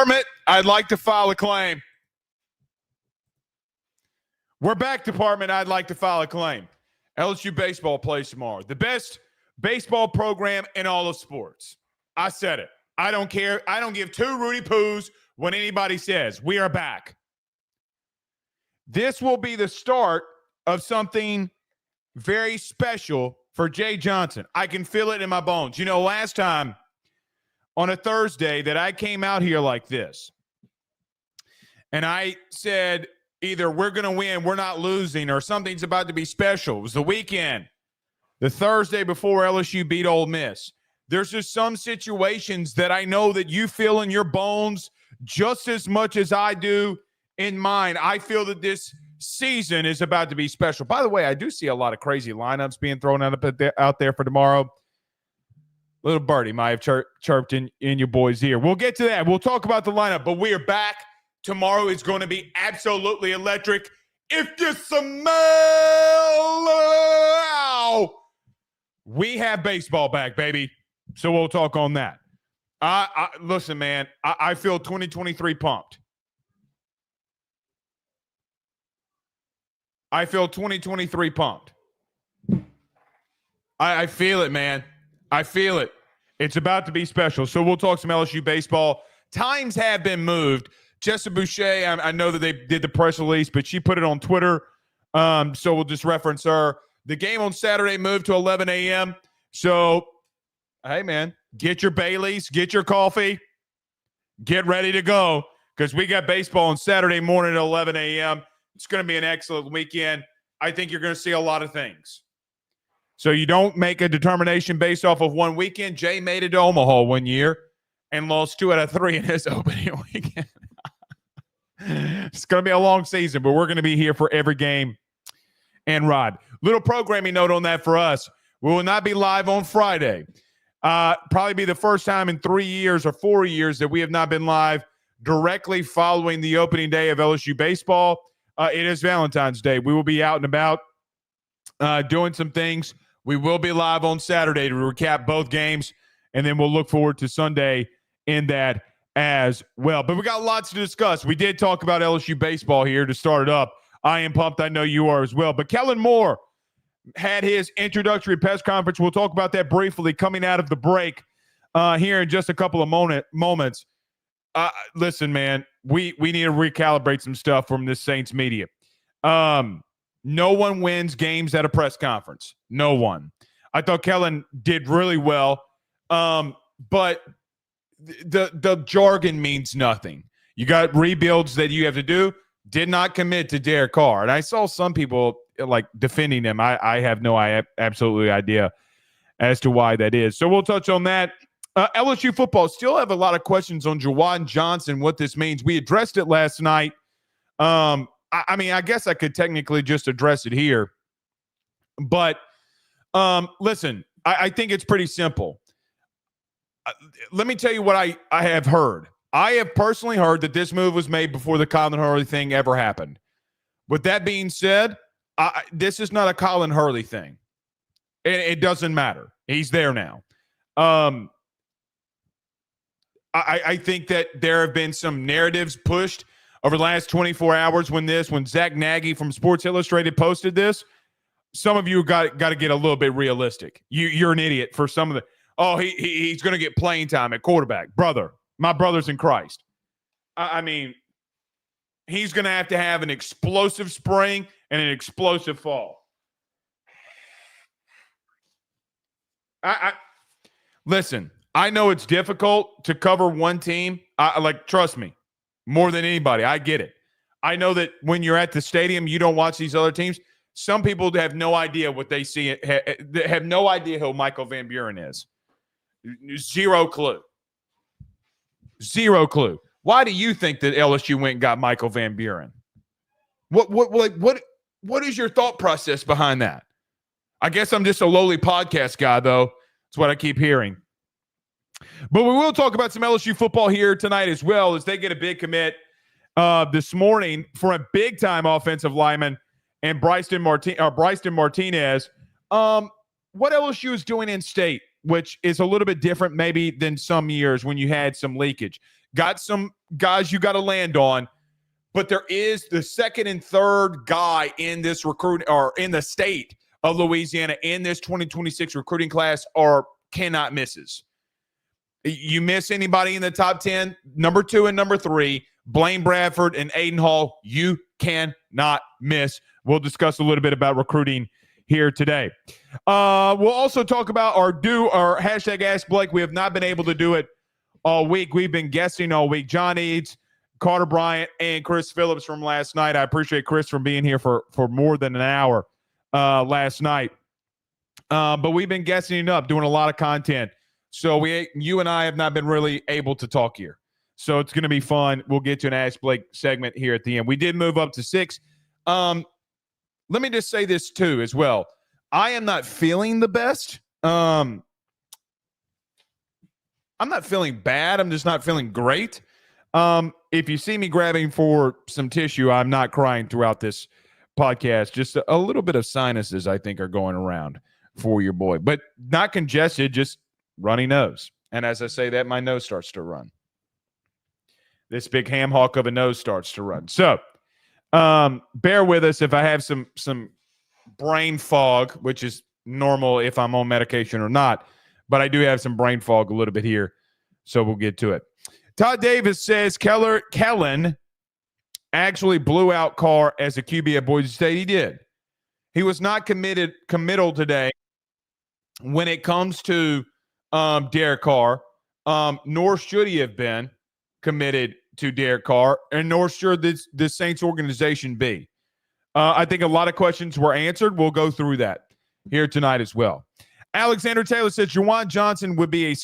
Department, I'd like to file a claim. We're back, Department. I'd like to file a claim. LSU baseball plays tomorrow. The best baseball program in all of sports. I said it. I don't care. I don't give two Rudy Poos what anybody says. We are back. This will be the start of something very special for Jay Johnson. I can feel it in my bones. You know, last time on a Thursday that I came out here like this, and I said either we're going to win, we're not losing, or something's about to be special. It was the weekend, the Thursday before LSU beat Ole Miss. There's just some situations that I know that you feel in your bones just as much as I do in mine. I feel that this season is about to be special. By the way, I do see a lot of crazy lineups being thrown out there for tomorrow. Little birdie might have chirped in your boy's ear. We'll get to that. We'll talk about the lineup, but we are back. Tomorrow is going to be absolutely electric. If you smell, we have baseball back, baby. So we'll talk on that. Listen, man, I feel 2023 pumped. I feel 2023 pumped. I feel it, man. I feel it. It's about to be special. So we'll talk some LSU baseball. Times have been moved. Jessica Boucher, I know that they did the press release, but she put it on Twitter. So we'll just reference her. The game on Saturday moved to 11 a.m. So, hey, man, get your Baileys, get your coffee, get ready to go because we got baseball on Saturday morning at 11 a.m. It's going to be an excellent weekend. I think you're going to see a lot of things. So you don't make a determination based off of one weekend. Jay made it to Omaha one year and lost 2 out of 3 in his opening weekend. It's going to be a long season, but we're going to be here for every game and ride. Little programming note on that for us. We will not be live on Friday. Probably be the first time in 3 years or 4 years that we have not been live directly following the opening day of LSU baseball. It is Valentine's Day. We will be out and about doing some things. We will be live on Saturday to recap both games, and then we'll look forward to Sunday in that as well. But we got lots to discuss. We did talk about LSU baseball here to start it up. I am pumped. I know you are as well. But Kellen Moore had his introductory press conference. We'll talk about that briefly coming out of the break here in just a couple of moments. Listen, man, we need to recalibrate some stuff from this Saints media. No one wins games at a press conference. No one. I thought Kellen did really well, but the jargon means nothing. You got rebuilds that you have to do. Did not commit to Derek Carr. And I saw some people like defending him. I have no absolutely idea as to why that is. So we'll touch on that. LSU football still have a lot of questions on Juwan Johnson, what this means. We addressed it last night. I mean, I guess I could technically just address it here. But listen, I think it's pretty simple. Let me tell you what I have heard. I have personally heard that this move was made before the Colin Hurley thing ever happened. With that being said, this is not a Colin Hurley thing. It doesn't matter. He's there now. I think that there have been some narratives pushed over the last 24 hours when Zach Nagy from Sports Illustrated posted this. Some of you got to get a little bit realistic. You're an idiot for some of the he's going to get playing time at quarterback. Brother, my brothers in Christ. I mean, he's going to have an explosive spring and an explosive fall. Listen, I know it's difficult to cover one team. Trust me, more than anybody. I get it. I know that when you're at the stadium, you don't watch these other teams. Some people have no idea what they see. Have no idea who Michael Van Buren is. Zero clue. Zero clue. Why do you think that LSU went and got Michael Van Buren? What is your thought process behind that? I guess I'm just a lowly podcast guy, though. That's what I keep hearing. But we will talk about some LSU football here tonight as well as they get a big commit this morning for a big-time offensive lineman and Bryson Martinez. What LSU is doing in state, which is a little bit different maybe than some years when you had some leakage. Got some guys you got to land on, but there is the second and third guy in this recruit or in the state of Louisiana in this 2026 recruiting class are cannot misses. You miss anybody in the top 10, number 2 and number 3, Blaine Bradford and Aiden Hall, you cannot miss. We'll discuss a little bit about recruiting here today. We'll also talk about our hashtag Ask Blake. We have not been able to do it all week. We've been guessing all week. John Eads, Carter Bryant, and Chris Phillips from last night. I appreciate Chris for being here for more than an hour last night. But we've been guessing it up, doing a lot of content. So you and I have not been really able to talk here. So it's going to be fun. We'll get to an Ask Blake segment here at the end. We did move up to 6. Let me just say this too as well. I am not feeling the best. I'm not feeling bad. I'm just not feeling great. If you see me grabbing for some tissue, I'm not crying throughout this podcast. Just a little bit of sinuses, I think, are going around for your boy. But not congested, just runny nose. And as I say that, my nose starts to run. This big ham hawk of a nose starts to run. So bear with us if I have some brain fog, which is normal if I'm on medication or not. But I do have some brain fog a little bit here, so we'll get to it. Todd Davis says Kellen actually blew out Carr as a QB at Boise State. He did. He was not committal today when it comes to Derek Carr, nor should he have been committed to Derek Carr, and nor should the Saints organization be. I think a lot of questions were answered. We'll go through that here tonight as well. Alexander Taylor says Juwan Johnson would be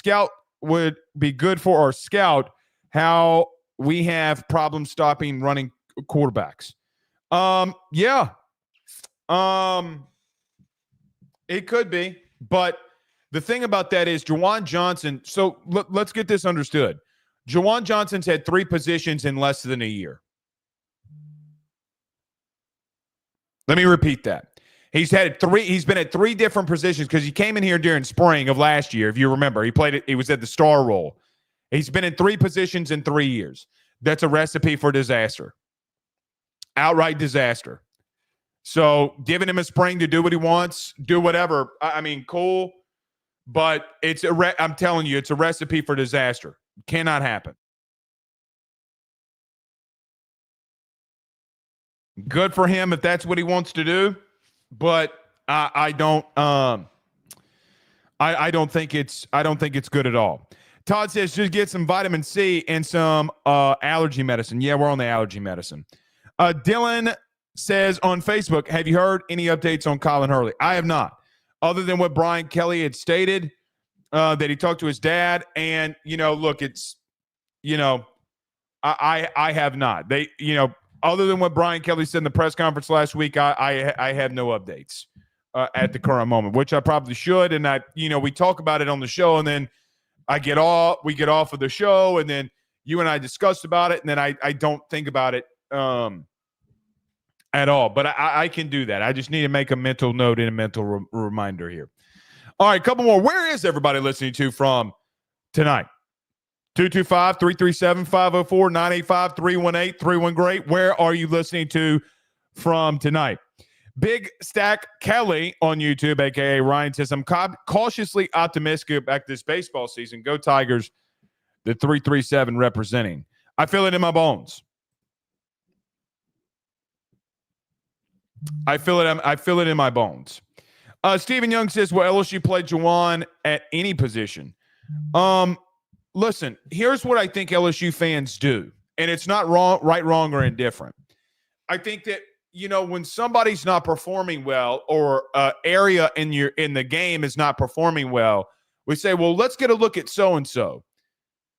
good for our scout. How we have problems stopping running quarterbacks. Yeah. It could be, but the thing about that is Juwan Johnson. So let's get this understood. Juwan Johnson's had 3 positions in less than a year. Let me repeat that. He's been at 3 different positions because he came in here during spring of last year. If you remember, he was at the star role. He's been in 3 positions in 3 years. That's a recipe for disaster. Outright disaster. So giving him a spring to do what he wants, do whatever. I mean, cool. But I'm telling you, it's a recipe for disaster. Cannot happen. Good for him if that's what he wants to do. But I don't think it's good at all. Todd says just get some vitamin C and some allergy medicine. Yeah, we're on the allergy medicine. Dylan says on Facebook, have you heard any updates on Colin Hurley? I have not, other than what Brian Kelly had stated, that he talked to his dad. And, look, it's, I have not. Other than what Brian Kelly said in the press conference last week, I have no updates at the current moment, which I probably should. And we talk about it on the show, and then we get off of the show, and then you and I discussed about it, and then I don't think about it at all. But I can do that. I just need to make a mental note and a mental reminder here. All right, a couple more. Where is everybody listening to from tonight? 225-337-504, 985-318-31 Great. Where are you listening to from tonight? Big Stack Kelly on YouTube, a.k.a. Ryan, says, I'm cautiously optimistic about this baseball season. Go Tigers, the 337 representing. I feel it in my bones. I feel it in my bones. Stephen Young says, will LSU play Juwan at any position? Listen, here's what I think LSU fans do, and it's not right, wrong, or indifferent. I think that, when somebody's not performing well, or area in the game is not performing well, we say, well, let's get a look at so-and-so.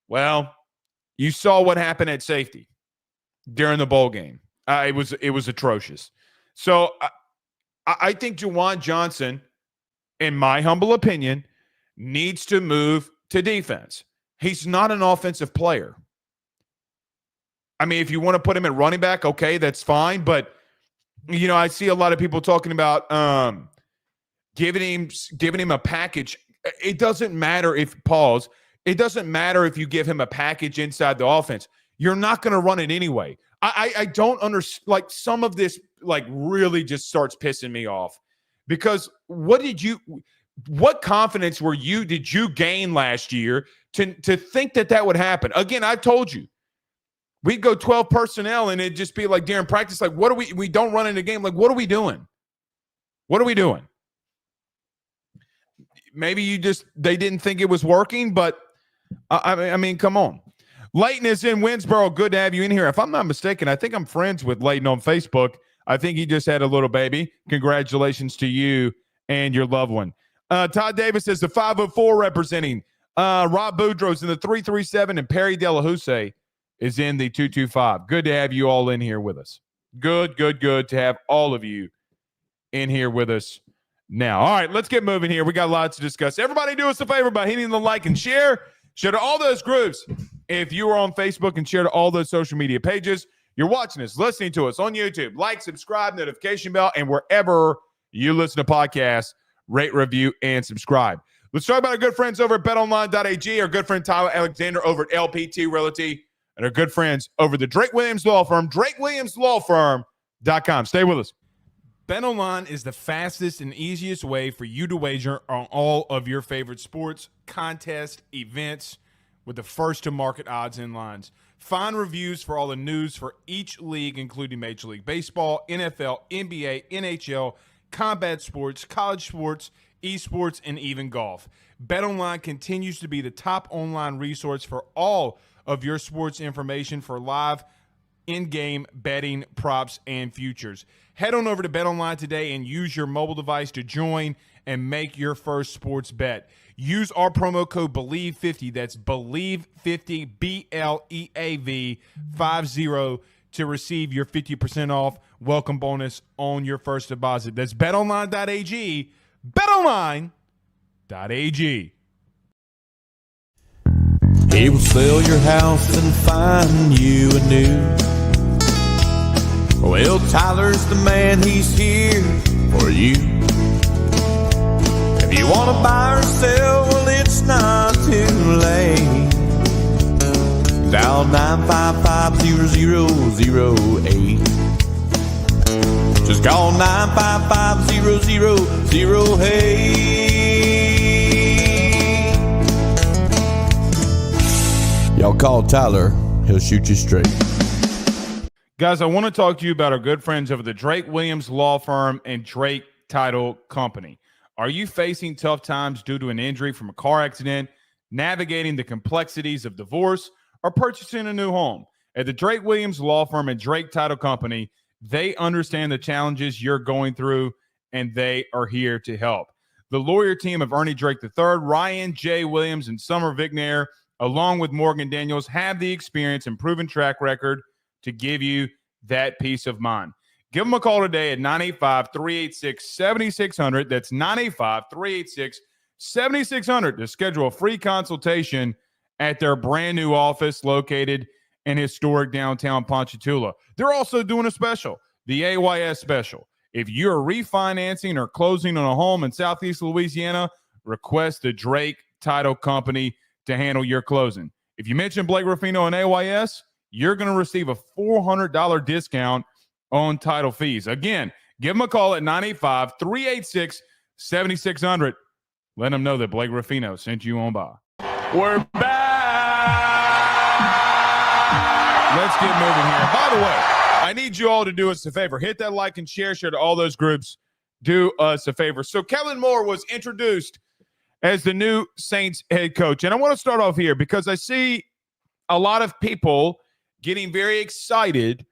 Well, you saw what happened at safety during the bowl game. It was atrocious. So I think Juwan Johnson, in my humble opinion, needs to move to defense. He's not an offensive player. I mean, if you want to put him at running back, okay, that's fine. But, I see a lot of people talking about giving him a package. It doesn't matter if It doesn't matter if you give him a package inside the offense. You're not going to run it anyway. I don't understand. Like, some of this, like, really just starts pissing me off, because what confidence did you gain last year to think that would happen? Again, I told you, we'd go 12 personnel and it'd just be like during practice, like, what are we don't run in the game. Like, what are we doing? What are we doing? Maybe they didn't think it was working, but I mean, come on. Leighton is in Winsboro. Good to have you in here. If I'm not mistaken, I think I'm friends with Leighton on Facebook. I think he just had a little baby. Congratulations to you and your loved one. Todd Davis is the 504 representing. Rob Boudreaux's in the 337, and Perry Delahousse is in the 225. Good to have you all in here with us. Good to have all of you in here with us now. All right, let's get moving here. We got lots to discuss. Everybody do us a favor by hitting the like and share. Share to all those groups. If you are on Facebook, and share to all those social media pages. You're watching us, listening to us on YouTube. Like, subscribe, notification bell, and wherever you listen to podcasts, rate, review, and subscribe. Let's talk about our good friends over at betonline.ag, our good friend Tyler Alexander over at LPT Realty, and our good friends over at the Drake Williams Law Firm, drakewilliamslawfirm.com. Stay with us. BetOnline is the fastest and easiest way for you to wager on all of your favorite sports, contests, events, with the first-to-market odds and lines. Find reviews for all the news for each league, including Major League Baseball, NFL, NBA, NHL, combat sports, college sports, esports, and even golf. BetOnline continues to be the top online resource for all of your sports information for live in-game betting, props, and futures. Head on over to BetOnline today and use your mobile device to join and make your first sports bet. Use our promo code BELIEVE50, that's BELIEVE50, BLEAV 50, to receive your 50% off welcome bonus on your first deposit. That's betonline.ag, betonline.ag. He will sell your house and find you a new. Well, Tyler's the man, he's here for you. If you want to buy or sell, well, it's not too late. Dial 955-0008. Just call 955-0008. Y'all call Tyler, he'll shoot you straight. Guys, I want to talk to you about our good friends over the Drake Williams Law Firm and Drake Title Company. Are you facing tough times due to an injury from a car accident, navigating the complexities of divorce, or purchasing a new home? At the Drake Williams Law Firm and Drake Title Company, they understand the challenges you're going through, and they are here to help. The lawyer team of Ernie Drake III, Ryan J. Williams, and Summer Vignair, along with Morgan Daniels, have the experience and proven track record to give you that peace of mind. Give them a call today at 985-386-7600. That's 985-386-7600 to schedule a free consultation at their brand new office located in historic downtown Ponchatoula. They're also doing a special, the AYS special. If you're refinancing or closing on a home in Southeast Louisiana, request the Drake Title Company to handle your closing. If you mention Blake Ruffino and AYS, you're going to receive a $400 discount on title fees. Again, give them a call at 985-386-7600. Let them know that Blake Ruffino sent you on by. We're back. Let's get moving here. By the way, I need you all to do us a favor. Hit that like and share to all those groups. Do us a favor. So Kellen Moore was introduced as the new Saints head coach. And I want to start off here because I see a lot of people getting very excited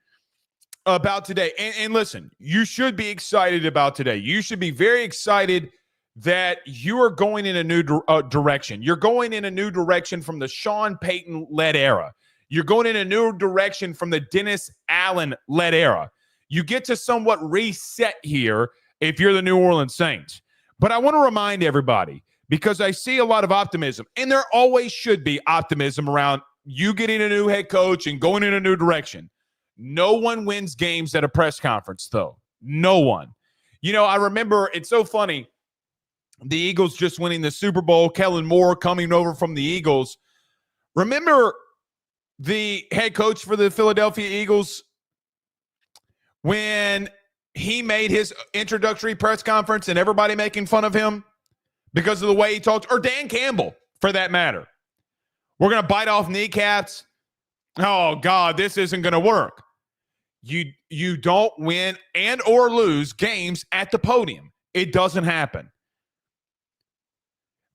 about today. And listen, you should be excited about today. You should be very excited that you are going in a new direction. You're going in a new direction from the Sean Payton-led era. You're going in a new direction from the Dennis Allen-led era. You get to somewhat reset here if you're the New Orleans Saints. But I want to remind everybody, because I see a lot of optimism, and there always should be optimism around you getting a new head coach and going in a new direction. No one wins games at a press conference, though. No one. You know, I remember, it's so funny, the Eagles just winning the Super Bowl, Kellen Moore coming over from the Eagles Remember the head coach for the Philadelphia Eagles when he made his introductory press conference and everybody making fun of him because of the way he talked, or Dan Campbell for that matter? We're going to bite off kneecaps. Oh, God, this isn't going to work. You don't win and or lose games at the podium. It doesn't happen.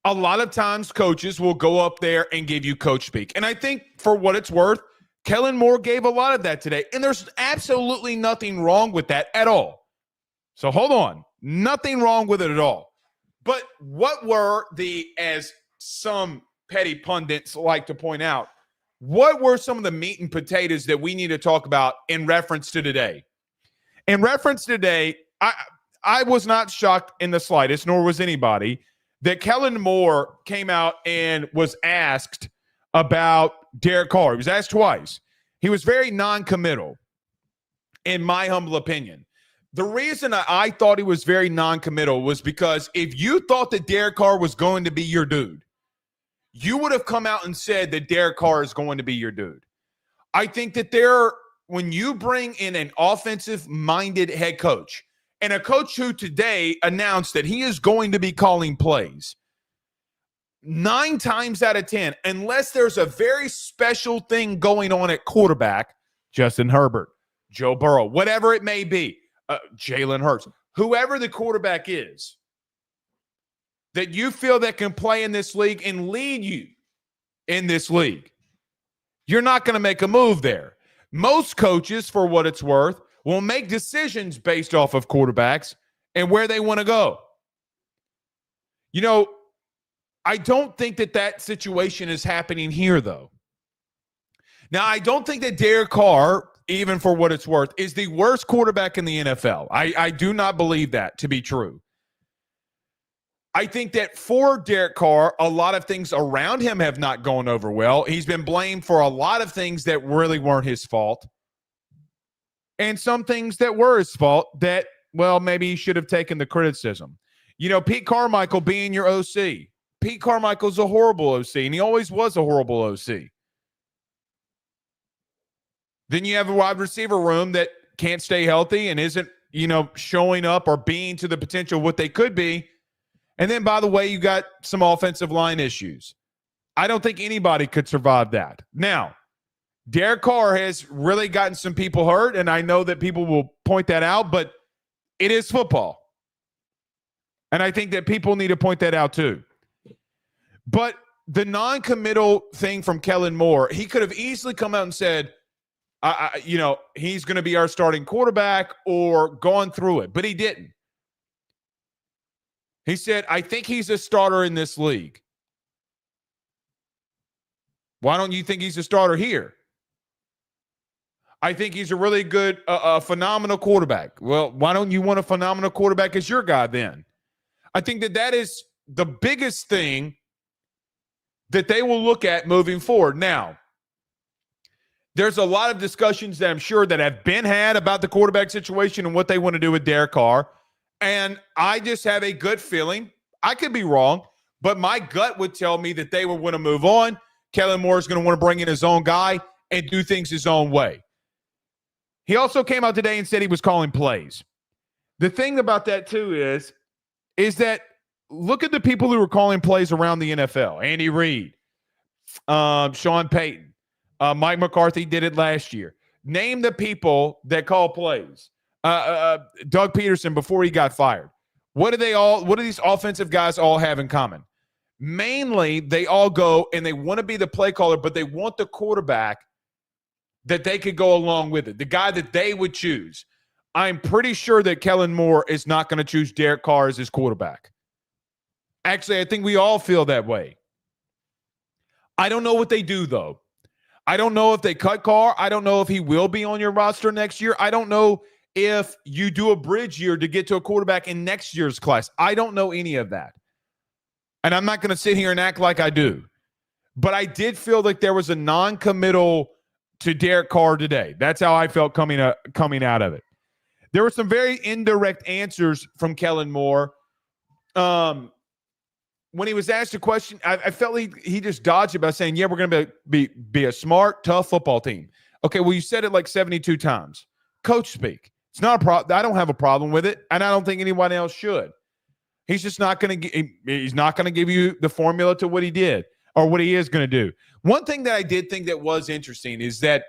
A lot of times coaches will go up there and give you coach speak. And I think for what it's worth, Kellen Moore gave a lot of that today. And there's absolutely nothing wrong with that at all. So hold on. Nothing wrong with it at all. But what were as some petty pundits like to point out, what were some of the meat and potatoes that we need to talk about in reference to today? In reference to today, I was not shocked in the slightest, nor was anybody, that Kellen Moore came out and was asked about Derek Carr. He was asked twice. He was very non-committal, in my humble opinion. The reason I thought he was very non-committal was because if you thought that Derek Carr was going to be your dude, you would have come out and said that Derek Carr is going to be your dude. I think that when you bring in an offensive-minded head coach, and a coach who today announced that he is going to be calling plays, 9 times out of 10, unless there's a very special thing going on at quarterback, Justin Herbert, Joe Burrow, whatever it may be, Jalen Hurts, whoever the quarterback is, that you feel that can play in this league and lead you in this league, you're not going to make a move there. Most coaches, for what it's worth, will make decisions based off of quarterbacks and where they want to go. You know, I don't think that situation is happening here, though. Now, I don't think that Derek Carr, even for what it's worth, is the worst quarterback in the NFL. I do not believe that to be true. I think that for Derek Carr, a lot of things around him have not gone over well. He's been blamed for a lot of things that really weren't his fault. And some things that were his fault that, well, maybe he should have taken the criticism. You know, Pete Carmichael being your OC. Pete Carmichael's a horrible OC, and he always was a horrible OC. Then you have a wide receiver room that can't stay healthy and isn't, showing up or being to the potential of what they could be. And then, by the way, you got some offensive line issues. I don't think anybody could survive that. Now, Derek Carr has really gotten some people hurt, and I know that people will point that out, but it is football. And I think that people need to point that out too. But the non-committal thing from Kellen Moore, he could have easily come out and said, he's going to be our starting quarterback or gone through it, but he didn't. He said, I think he's a starter in this league. Why don't you think he's a starter here? I think he's a really good, phenomenal quarterback. Well, why don't you want a phenomenal quarterback as your guy then? I think that is the biggest thing that they will look at moving forward. Now, there's a lot of discussions that I'm sure that have been had about the quarterback situation and what they want to do with Derek Carr. And I just have a good feeling. I could be wrong, but my gut would tell me that they would want to move on. Kellen Moore is going to want to bring in his own guy and do things his own way. He also came out today and said he was calling plays. The thing about that, too, is that look at the people who were calling plays around the NFL. Andy Reid, Sean Payton, Mike McCarthy did it last year. Name the people that call plays. Doug Peterson before he got fired. What do these offensive guys all have in common? Mainly, they all go and they want to be the play caller, but they want the quarterback that they could go along with it, the guy that they would choose. I'm pretty sure that Kellen Moore is not going to choose Derek Carr as his quarterback. Actually, I think we all feel that way. I don't know what they do, though. I don't know if they cut Carr. I don't know if he will be on your roster next year. I don't know if you do a bridge year to get to a quarterback in next year's class. I don't know any of that. And I'm not going to sit here and act like I do. But I did feel like there was a non-committal to Derek Carr today. That's how I felt coming out of it. There were some very indirect answers from Kellen Moore. when he was asked a question, I felt he just dodged it by saying, yeah, we're going to be a smart, tough football team. Okay, well, you said it like 72 times. Coach speak. It's not a problem. I don't have a problem with it, and I don't think anyone else should. He's just not going to he's not going to give you the formula to what he did or what he is going to do. One thing that I did think that was interesting is that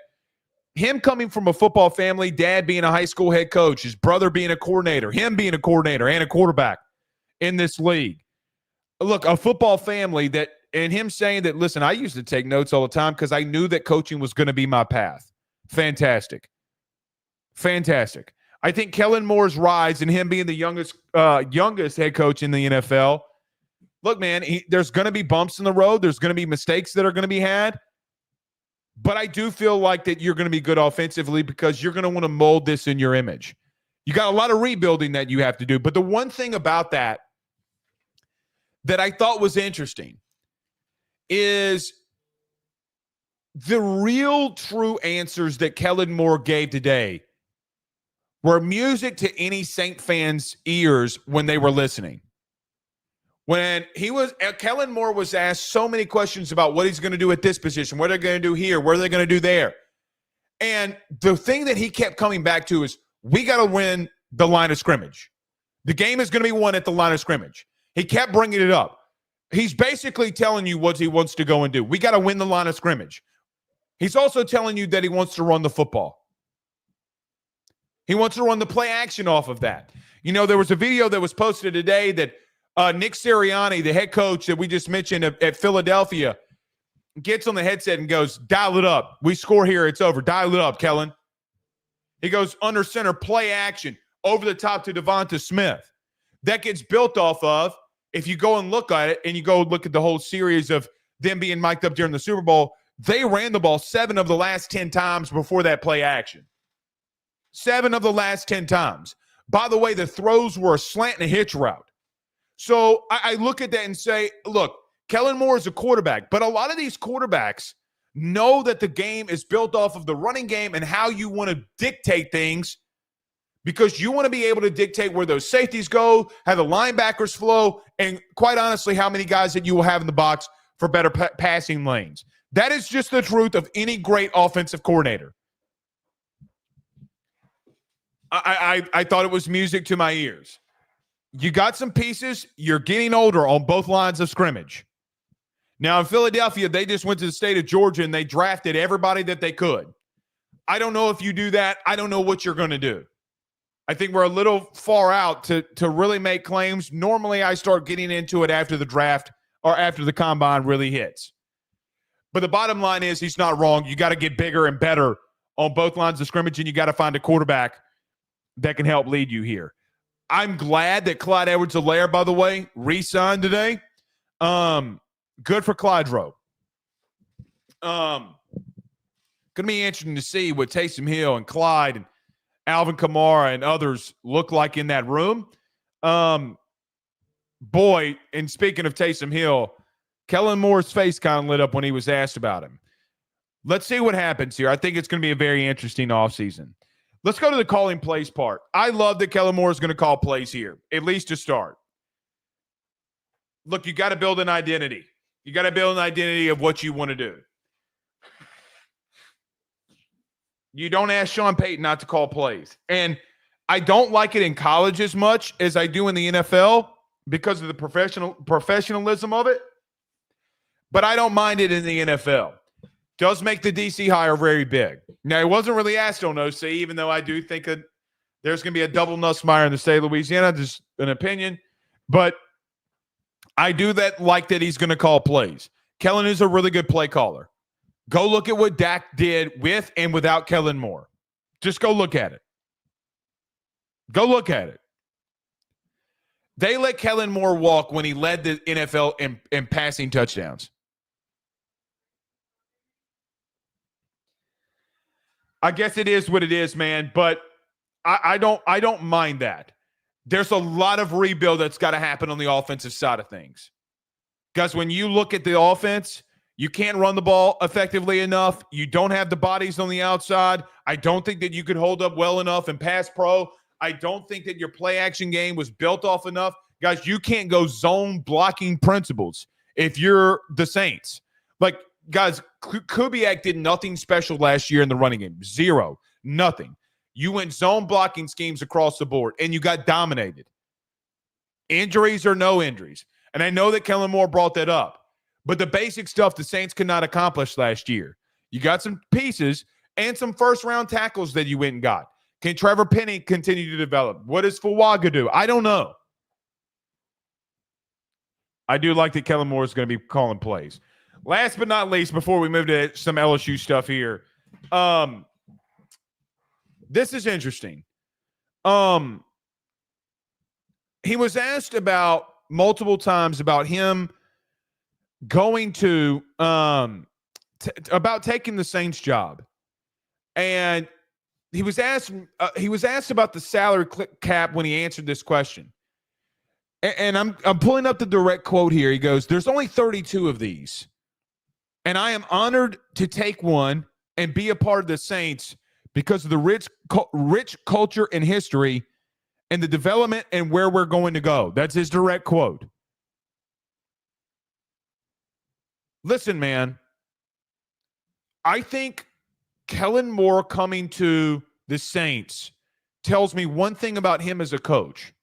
him coming from a football family, dad being a high school head coach, his brother being a coordinator, him being a coordinator and a quarterback in this league. Look, a football family that, and him saying that, listen, I used to take notes all the time because I knew that coaching was going to be my path. Fantastic. Fantastic. I think Kellen Moore's rise and him being the youngest head coach in the NFL. Look, man, there's going to be bumps in the road. There's going to be mistakes that are going to be had. But I do feel like that you're going to be good offensively because you're going to want to mold this in your image. You got a lot of rebuilding that you have to do. But the one thing about that I thought was interesting is the real true answers that Kellen Moore gave today were music to any Saint fans' ears when they were listening. When Kellen Moore was asked so many questions about what he's going to do at this position, what they're going to do here, what are they going to do there. And the thing that he kept coming back to is, we got to win the line of scrimmage. The game is going to be won at the line of scrimmage. He kept bringing it up. He's basically telling you what he wants to go and do. We got to win the line of scrimmage. He's also telling you that he wants to run the football. He wants to run the play action off of that. You know, there was a video that was posted today that Nick Sirianni, the head coach that we just mentioned at Philadelphia, gets on the headset and goes, dial it up. We score here. It's over. Dial it up, Kellen. He goes under center, play action, over the top to Devonta Smith. That gets built off of, if you go and look at it and you go look at the whole series of them being mic'd up during the Super Bowl, they ran the ball 7 of the last 10 times before that play action. 7 of the last 10 times. By the way, the throws were a slant and a hitch route. So I look at that and say, look, Kellen Moore is a quarterback, but a lot of these quarterbacks know that the game is built off of the running game and how you want to dictate things, because you want to be able to dictate where those safeties go, how the linebackers flow, and quite honestly, how many guys that you will have in the box for better passing lanes. That is just the truth of any great offensive coordinator. I thought it was music to my ears. You got some pieces. You're getting older on both lines of scrimmage. Now, in Philadelphia, they just went to the state of Georgia and they drafted everybody that they could. I don't know if you do that. I don't know what you're going to do. I think we're a little far out to really make claims. Normally, I start getting into it after the draft or after the combine really hits. But the bottom line is, he's not wrong. You got to get bigger and better on both lines of scrimmage, and you got to find a quarterback that can help lead you here. I'm glad that Clyde Edwards-Helaire, by the way, re-signed today. Good for Clyde Rowe. Going to be interesting to see what Taysom Hill and Clyde and Alvin Kamara and others look like in that room. Boy, and speaking of Taysom Hill, Kellen Moore's face kind of lit up when he was asked about him. Let's see what happens here. I think it's going to be a very interesting offseason. Let's go to the calling plays part. I love that Kellen Moore is going to call plays here, at least to start. Look, you got to build an identity. You got to build an identity of what you want to do. You don't ask Sean Payton not to call plays. And I don't like it in college as much as I do in the NFL because of the professionalism of it. But I don't mind it in the NFL. Does make the DC hire very big. Now, it wasn't really asked on OC, even though I do think that there's going to be a double Nussmeier in the state of Louisiana, just an opinion. But I do like that he's going to call plays. Kellen is a really good play caller. Go look at what Dak did with and without Kellen Moore. Just go look at it. Go look at it. They let Kellen Moore walk when he led the NFL in passing touchdowns. I guess it is what it is, man, but I don't mind that. There's a lot of rebuild that's got to happen on the offensive side of things. Because when you look at the offense, you can't run the ball effectively enough. You don't have the bodies on the outside. I don't think that you could hold up well enough in pass pro. I don't think that your play action game was built off enough. Guys, you can't go zone blocking principles if you're the Saints. Like, guys, Kubiak did nothing special last year in the running game. Zero. Nothing. You went zone blocking schemes across the board, and you got dominated. Injuries or no injuries. And I know that Kellen Moore brought that up. But the basic stuff the Saints could not accomplish last year. You got some pieces and some first-round tackles that you went and got. Can Trevor Penny continue to develop? What does Fuaga do? I don't know. I do like that Kellen Moore is going to be calling plays. Last but not least, before we move to some LSU stuff here, this is interesting. He was asked about multiple times about him going to about taking the Saints job, and he was asked about the salary cap when he answered this question. And I'm pulling up the direct quote here. He goes, "There's only 32 of these, and I am honored to take one and be a part of the Saints because of the rich culture and history and the development and where we're going to go." That's his direct quote. Listen, man, I think Kellen Moore coming to the Saints tells me one thing about him as a coach.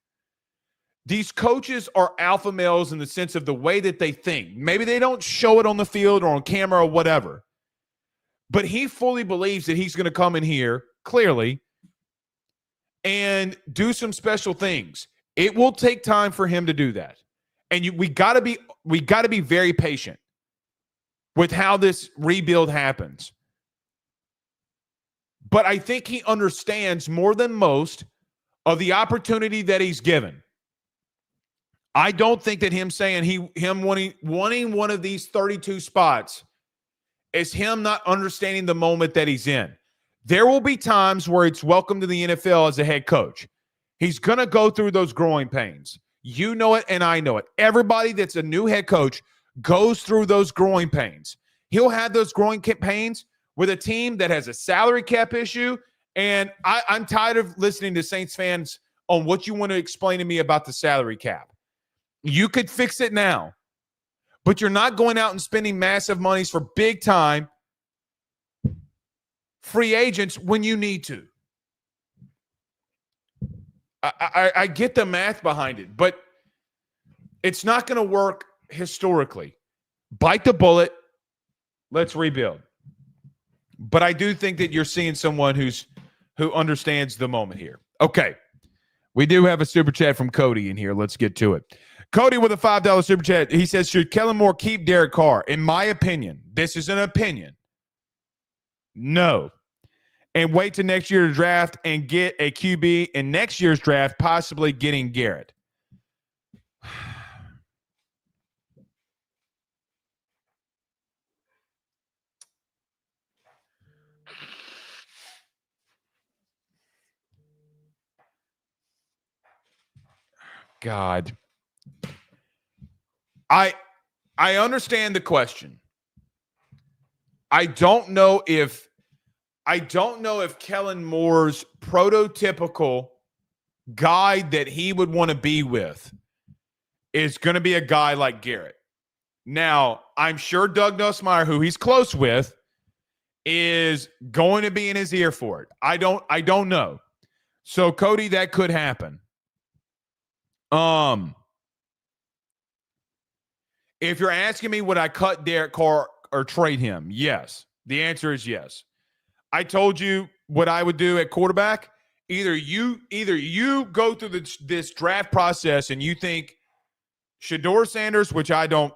These coaches are alpha males in the sense of the way that they think. Maybe they don't show it on the field or on camera or whatever. But he fully believes that he's going to come in here, clearly, and do some special things. It will take time for him to do that. And we got to be very patient with how this rebuild happens. But I think he understands more than most of the opportunity that he's given. I don't think that him saying him wanting one of these 32 spots is him not understanding the moment that he's in. There will be times where it's welcome to the NFL as a head coach. He's going to go through those growing pains. You know it, and I know it. Everybody that's a new head coach goes through those growing pains. He'll have those growing pains with a team that has a salary cap issue, and I'm tired of listening to Saints fans on what you want to explain to me about the salary cap. You could fix it now, but you're not going out and spending massive monies for big-time free agents when you need to. I get the math behind it, but it's not going to work historically. Bite the bullet. Let's rebuild. But I do think that you're seeing someone who understands the moment here. Okay. We do have a super chat from Cody in here. Let's get to it. Cody with a $5 super chat. He says, should Kellen Moore keep Derek Carr? In my opinion, this is an opinion. No. And wait till next year's draft and get a QB in next year's draft, possibly getting Garrett. God. I understand the question. I don't know if Kellen Moore's prototypical guy that he would want to be with is going to be a guy like Garrett. Now, I'm sure Doug Nussmeier, who he's close with, is going to be in his ear for it. I don't know. So, Cody, that could happen. If you're asking me, would I cut Derek Carr or trade him? Yes. The answer is yes. I told you what I would do at quarterback. Either you go through this draft process and you think Shedeur Sanders, which I don't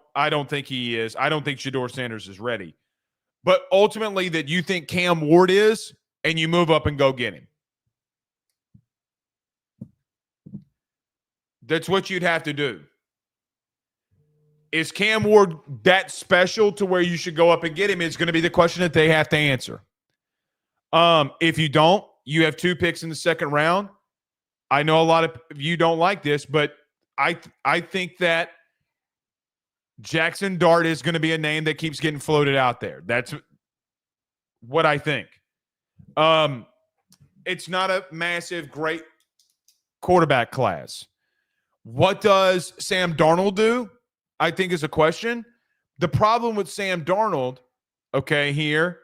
think he is. I don't think Shedeur Sanders is ready. But ultimately that you think Cam Ward is, and you move up and go get him. That's what you'd have to do. Is Cam Ward that special to where you should go up and get him? It's going to be the question that they have to answer. If you don't, you have 2 picks in the second round. I know a lot of you don't like this, but I think that Jackson Dart is going to be a name that keeps getting floated out there. That's what I think. It's not a massive, great quarterback class. What does Sam Darnold do? I think is a question. The problem with Sam Darnold, okay, here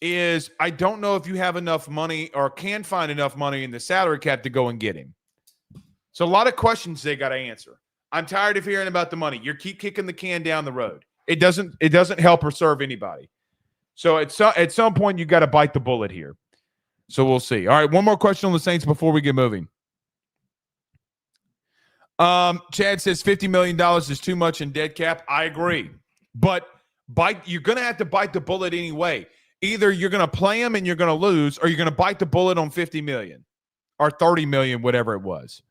is I don't know if you have enough money or can find enough money in the salary cap to go and get him. So a lot of questions they got to answer. I'm tired of hearing about the money. You keep kicking the can down the road. It doesn't help or serve anybody. So at some point you got to bite the bullet here. So we'll see. All right, one more question on the Saints before we get moving. Chad says $50 million is too much in dead cap. I agree. But you're going to have to bite the bullet anyway. Either you're going to play him and you're going to lose, or you're going to bite the bullet on $50 million or $30 million, whatever it was.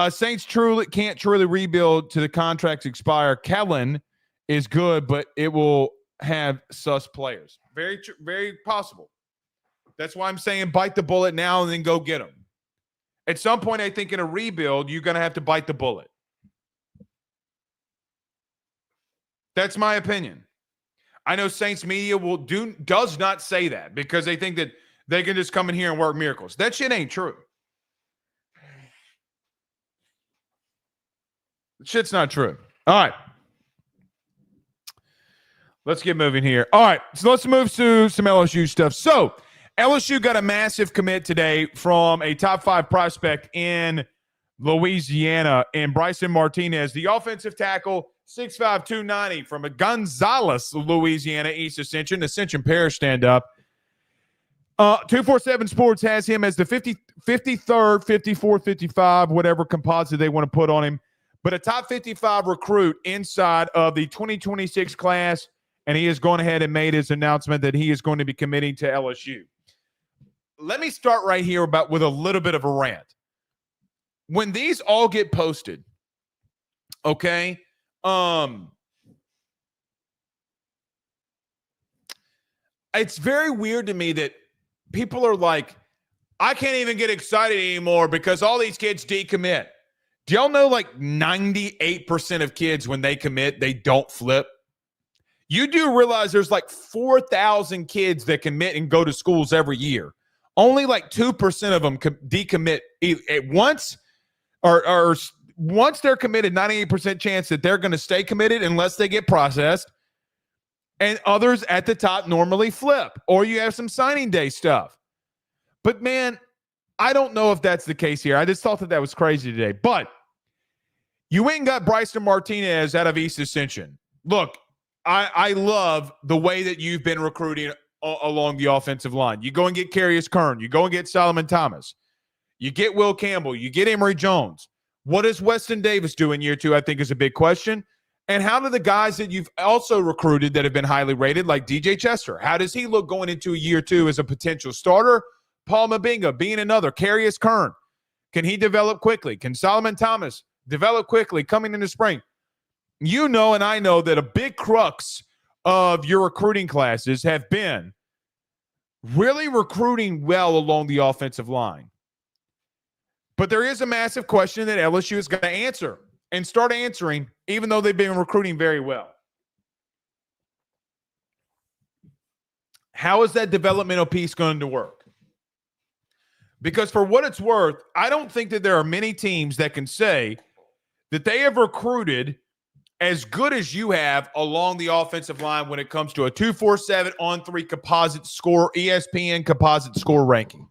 Saints can't truly rebuild to the contracts expire. Kellen is good, but it will have sus players. Very possible. That's why I'm saying bite the bullet now and then go get them. At some point, I think in a rebuild, you're going to have to bite the bullet. That's my opinion. I know Saints media does not say that because they think that they can just come in here and work miracles. That shit ain't true. Shit's not true. All right. Let's get moving here. All right. So let's move to some LSU stuff. So LSU got a massive commit today from a top 5 prospect in Louisiana in Bryson Martinez, the offensive tackle, 6'5", 290 from a Gonzales, Louisiana, East Ascension Parish stand-up. 247 Sports has him as the 53rd, 54th, 55, whatever composite they want to put on him. But a top 55 recruit inside of the 2026 class, and he has gone ahead and made his announcement that he is going to be committing to LSU. Let me start right here with a little bit of a rant. When these all get posted, okay, it's very weird to me that people are like, I can't even get excited anymore because all these kids decommit. Do y'all know like 98% of kids, when they commit, they don't flip? You do realize there's like 4,000 kids that commit and go to schools every year. Only like 2% of them decommit at once, or once they're committed, 98% chance that they're going to stay committed unless they get processed. And others at the top normally flip, or you have some signing day stuff. But man, I don't know if that's the case here. I just thought that was crazy today. But you ain't got Bryson Martinez out of East Ascension. Look, I love the way that you've been recruiting along the offensive line. You go and get Carius Kern. You go and get Solomon Thomas. You get Will Campbell. You get Emory Jones. What does Weston Davis do in year 2, I think, is a big question. And how do the guys that you've also recruited that have been highly rated, like DJ Chester, how does he look going into a year 2 as a potential starter? Paul Mabinga being another. Carius Kern, can he develop quickly? Can Solomon Thomas develop quickly coming into spring? You know, and I know that a big crux of your recruiting classes have been really recruiting well along the offensive line. But there is a massive question that LSU is going to answer and start answering, even though they've been recruiting very well. How is that developmental piece going to work? Because for what it's worth, I don't think that there are many teams that can say that they have recruited as good as you have along the offensive line when it comes to a 247 on 3 composite score, ESPN composite score ranking.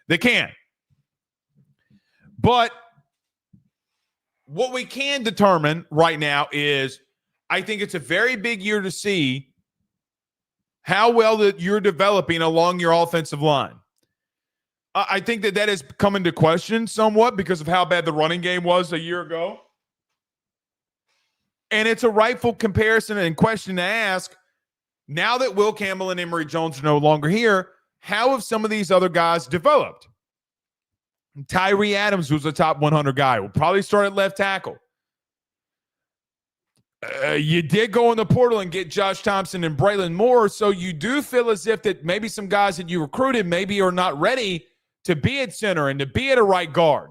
They can. But what we can determine right now is I think it's a very big year to see how well that you're developing along your offensive line. I think that has come into question somewhat because of how bad the running game was a year ago. And it's a rightful comparison and question to ask, now that Will Campbell and Emory Jones are no longer here, how have some of these other guys developed? Tyree Adams was a top 100 guy. Will probably start at left tackle. You did go in the portal and get Josh Thompson and Braylon Moore, so you do feel as if that maybe some guys that you recruited maybe are not ready to be at center and to be at a right guard.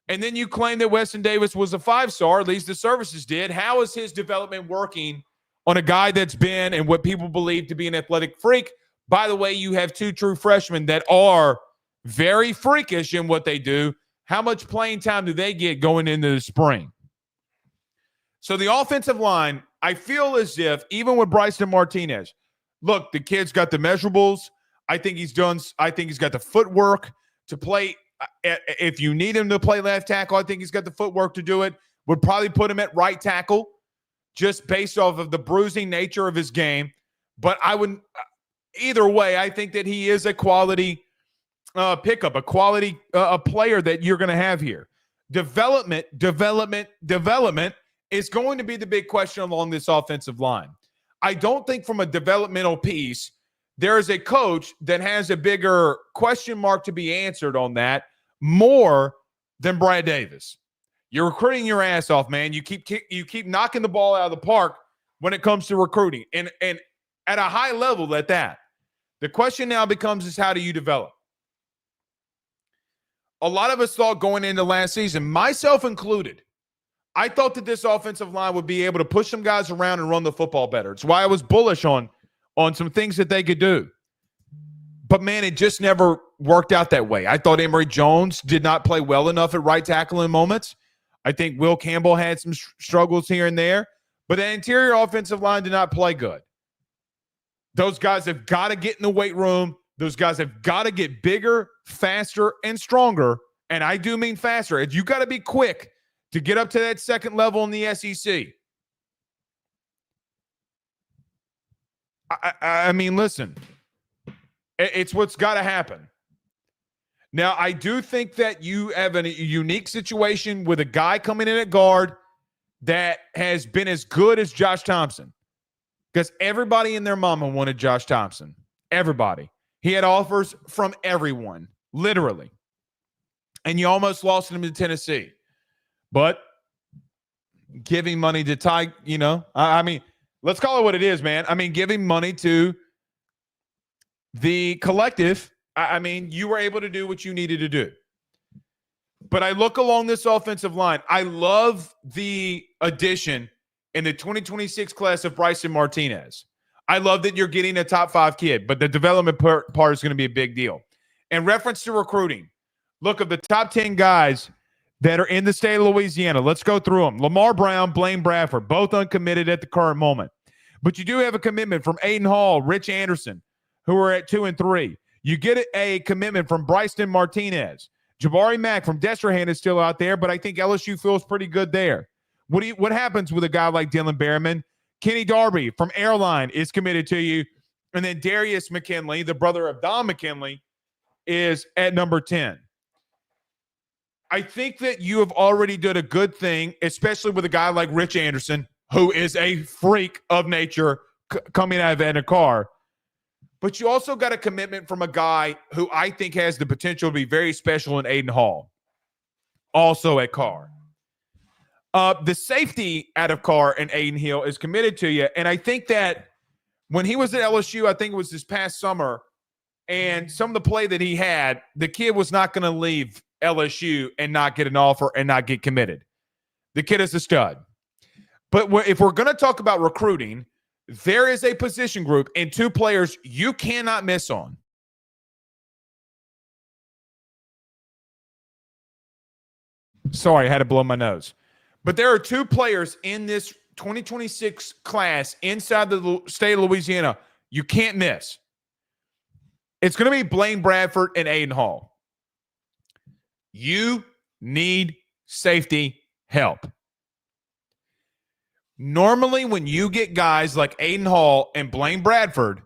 And then you claim that Weston Davis was a 5-star, at least the services did. How is his development working on a guy that's been and what people believe to be an athletic freak? By the way, you have 2 true freshmen that are very freakish in what they do. How much playing time do they get going into the spring? So the offensive line, I feel as if, even with Bryson Martinez, look, the kid's got the measurables. I think he's got the footwork to play. If you need him to play left tackle, I think he's got the footwork to do it. Would probably put him at right tackle just based off of the bruising nature of his game. But I wouldn't, either way, I think that he is a quality pickup, a quality a player that you're going to have here. Development is going to be the big question along this offensive line. I don't think from a developmental piece, there is a coach that has a bigger question mark to be answered on that more than Brad Davis. You're recruiting your ass off, man. You keep knocking the ball out of the park when it comes to recruiting, and at a high level at that. The question now becomes is how do you develop? A lot of us thought going into last season, myself included, I thought that this offensive line would be able to push some guys around and run the football better. It's why I was bullish on some things that they could do. But, man, it just never worked out that way. I thought Emory Jones did not play well enough at right tackle in moments. I think Will Campbell had some struggles here and there. But the interior offensive line did not play good. Those guys have got to get in the weight room. Those guys have got to get bigger, faster, and stronger. And I do mean faster. You got to be quick to get up to that second level in the SEC. I mean, listen, it's what's got to happen. Now, I do think that you have a unique situation with a guy coming in at guard that has been as good as Josh Thompson, because everybody and their mama wanted Josh Thompson. Everybody. He had offers from everyone, literally. And you almost lost him to Tennessee. But giving money to Ty, I mean, let's call it what it is, man. I mean, giving money to the collective, I mean, you were able to do what you needed to do. But I look along this offensive line. I love the addition in the 2026 class of Bryson Martinez. I love that you're getting a top 5 kid, but the development part is going to be a big deal. In reference to recruiting, look, of the top 10 guys that are in the state of Louisiana, let's go through them. Lamar Brown, Blaine Bradford, both uncommitted at the current moment. But you do have a commitment from Aiden Hall, Rich Anderson, who are at 2 and 3. You get a commitment from Bryson Martinez. Jabari Mack from Destrehan is still out there, but I think LSU feels pretty good there. What happens with a guy like Dylan Behrman? Kenny Darby from Airline is committed to you. And then Darius McKinley, the brother of Don McKinley, is at number 10. I think that you have already done a good thing, especially with a guy like Rich Anderson, who is a freak of nature coming out of a car. But you also got a commitment from a guy who I think has the potential to be very special in Aiden Hall, also at Carr. The safety out of Carr and Aiden Hill is committed to you. And I think that when he was at LSU, I think it was this past summer, and some of the play that he had, the kid was not going to leave LSU and not get an offer and not get committed. The kid is a stud. But if we're going to talk about recruiting, there is a position group and 2 players you cannot miss on. Sorry, I had to blow my nose. But there are 2 players in this 2026 class inside the state of Louisiana you can't miss. It's going to be Blaine Bradford and Aiden Hall. You need safety help. Normally, when you get guys like Aiden Hall and Blaine Bradford,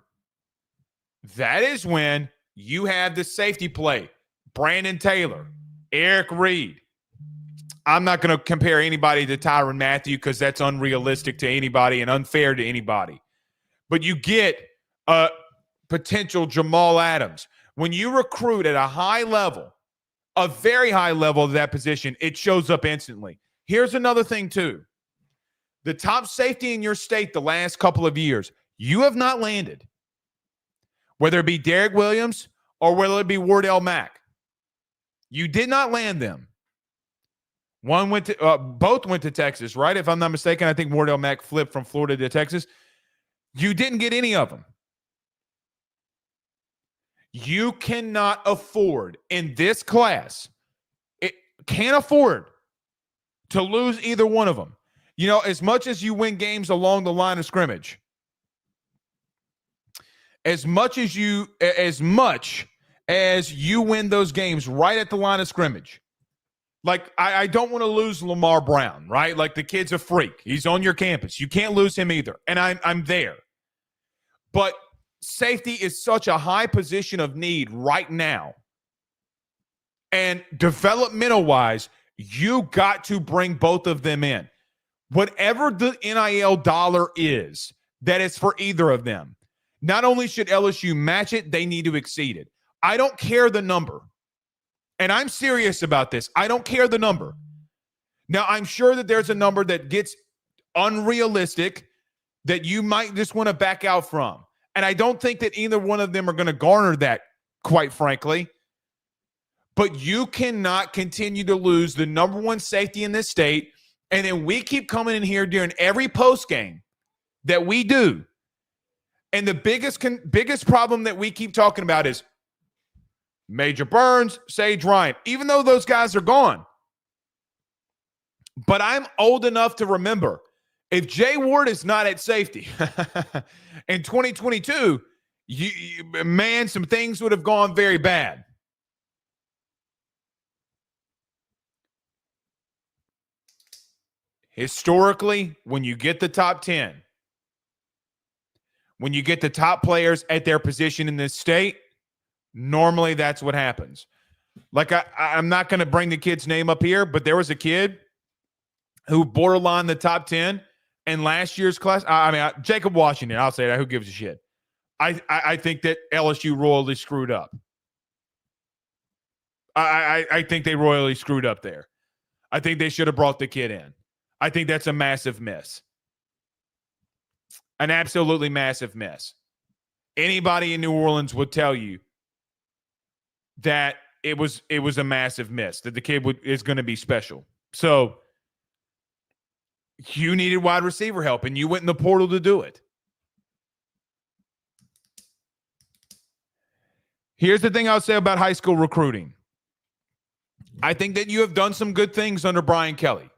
that is when you have the safety play. Brandon Taylor, Eric Reed. I'm not going to compare anybody to Tyrann Mathieu because that's unrealistic to anybody and unfair to anybody. But you get a potential Jamal Adams. When you recruit at a high level, a very high level of that position, it shows up instantly. Here's another thing, too. The top safety in your state the last couple of years, you have not landed. Whether it be Derek Williams or whether it be Wardell Mack. You did not land them. Both went to Texas, right? If I'm not mistaken, I think Wardell Mack flipped from Florida to Texas. You didn't get any of them. You cannot afford in this class can't afford to lose either one of them. You know, as much as you win games along the line of scrimmage, as much as you win those games right at the line of scrimmage, like I don't want to lose Lamar Brown, right? Like the kid's a freak. He's on your campus. You can't lose him either. And I'm there. But safety is such a high position of need right now. And developmental-wise, you got to bring both of them in. Whatever the NIL dollar is, that is for either of them. Not only should LSU match it, they need to exceed it. I don't care the number. And I'm serious about this. I don't care the number. Now, I'm sure that there's a number that gets unrealistic that you might just want to back out from. And I don't think that either one of them are going to garner that, quite frankly. But you cannot continue to lose the number one safety in this state. And then we keep coming in here during every post game that we do. And the biggest problem that we keep talking about is Major Burns, Sage Ryan, even though those guys are gone. But I'm old enough to remember, if Jay Ward is not at safety in 2022, man, some things would have gone very bad. Historically, when you get the top 10, when you get the top players at their position in this state, normally that's what happens. Like I'm not going to bring the kid's name up here, but there was a kid who borderline the top 10 in last year's class. Jacob Washington, I'll say that. Who gives a shit? I think that LSU royally screwed up. I think they royally screwed up there. I think they should have brought the kid in. I think that's a massive miss. An absolutely massive miss. Anybody in New Orleans would tell you that it was a massive miss, that the kid is going to be special. So you needed wide receiver help, and you went in the portal to do it. Here's the thing I'll say about high school recruiting. I think that you have done some good things under Brian Kelly.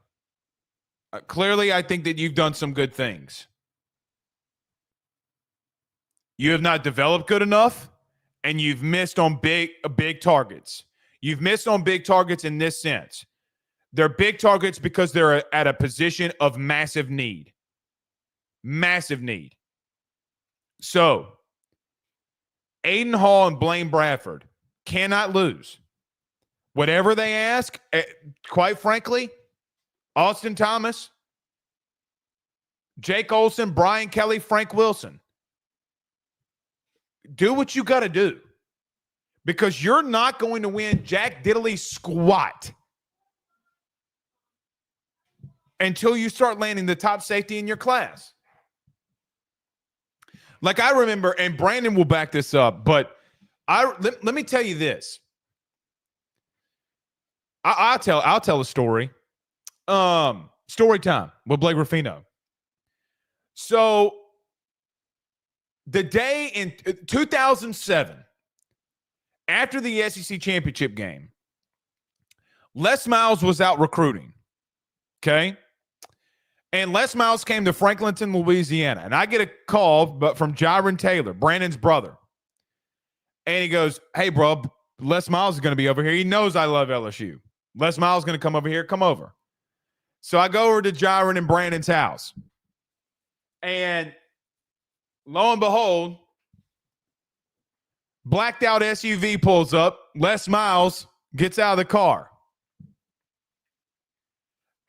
Clearly, I think that you've done some good things. You have not developed good enough, and you've missed on big targets. You've missed on big targets in this sense. They're big targets because they're at a position of massive need. Massive need. So, Aiden Hall and Blaine Bradford cannot lose. Whatever they ask, quite frankly, Austin Thomas, Jake Olson, Brian Kelly, Frank Wilson. Do what you got to do. Because you're not going to win Jack Diddley squat until you start landing the top safety in your class. Like I remember, and Brandon will back this up, but let me tell you this. I'll tell a story. Story time with Blake Ruffino. So the day in 2007, after the SEC championship game, Les Miles was out recruiting. Okay. And Les Miles came to Franklinton, Louisiana. And I get a call from Jiron Taylor, Brandon's brother. And he goes, hey, bro, Les Miles is going to be over here. He knows I love LSU. Les Miles is going to come over here. Come over. So I go over to Jiron and Brandon's house. And lo and behold, blacked out SUV pulls up. Les Miles gets out of the car.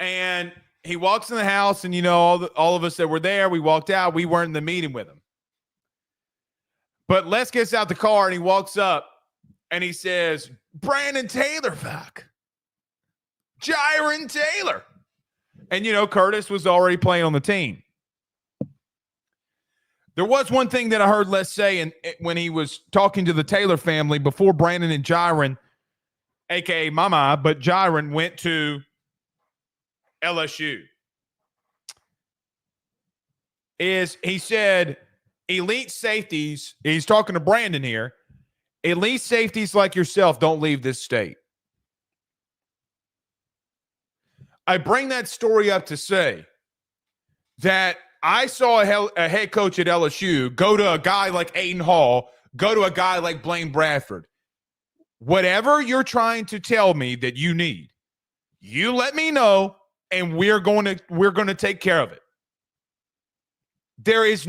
And he walks in the house, and, you know, all of us that were there, we walked out. We weren't in the meeting with him. But Les gets out the car, and he walks up, and he says, Brandon Taylor back. Jiron Taylor. And, you know, Curtis was already playing on the team. There was one thing that I heard Les say when he was talking to the Taylor family before Brandon and Jiron, a.k.a. Mama, but Jiron went to LSU. He said, elite safeties, he's talking to Brandon here, elite safeties like yourself don't leave this state. I bring that story up to say that I saw a head coach at LSU go to a guy like Aiden Hall, go to a guy like Blaine Bradford. Whatever you're trying to tell me that you need, you let me know, and we're going to take care of it. There is